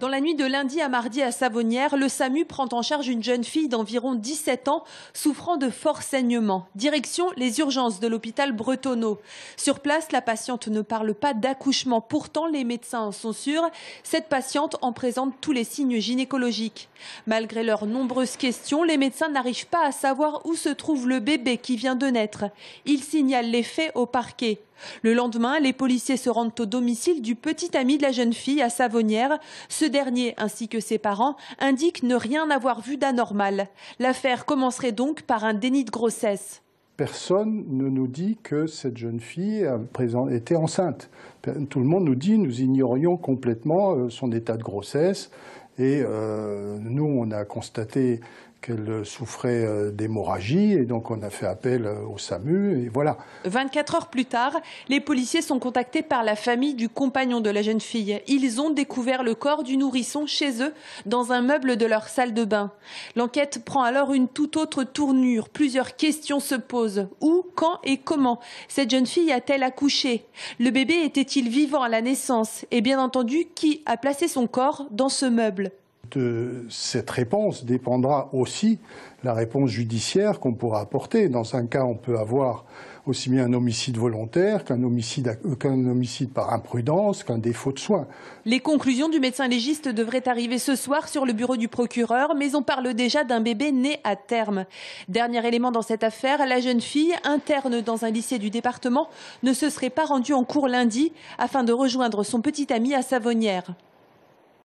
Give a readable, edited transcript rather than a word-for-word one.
Dans la nuit de lundi à mardi à Savonnières, le SAMU prend en charge une jeune fille d'environ 17 ans souffrant de forts saignements. Direction les urgences de l'hôpital Bretonneau. Sur place, la patiente ne parle pas d'accouchement. Pourtant, les médecins en sont sûrs. Cette patiente en présente tous les signes gynécologiques. Malgré leurs nombreuses questions, les médecins n'arrivent pas à savoir où se trouve le bébé qui vient de naître. Ils signalent les faits au parquet. Le lendemain, les policiers se rendent au domicile du petit ami de la jeune fille à Savonnières. Ce dernier, ainsi que ses parents, indiquent ne rien avoir vu d'anormal. L'affaire commencerait donc par un déni de grossesse. Personne ne nous dit que cette jeune fille était enceinte. Tout le monde nous dit que nous ignorions complètement son état de grossesse. Et nous, on a constaté qu'elle souffrait d'hémorragie et donc on a fait appel au SAMU et voilà. 24 heures plus tard, les policiers sont contactés par la famille du compagnon de la jeune fille. Ils ont découvert le corps du nourrisson chez eux, dans un meuble de leur salle de bain. L'enquête prend alors une toute autre tournure. Plusieurs questions se posent. Où, quand et comment cette jeune fille a-t-elle accouché? Le bébé était-il vivant à la naissance? Et bien entendu, qui a placé son corps dans ce meuble? De cette réponse dépendra aussi la réponse judiciaire qu'on pourra apporter. Dans un cas, on peut avoir aussi bien un homicide volontaire qu'un homicide par imprudence, qu'un défaut de soins. Les conclusions du médecin légiste devraient arriver ce soir sur le bureau du procureur, mais on parle déjà d'un bébé né à terme. Dernier élément dans cette affaire, la jeune fille, interne dans un lycée du département, ne se serait pas rendue en cours lundi afin de rejoindre son petit ami à Savonnières.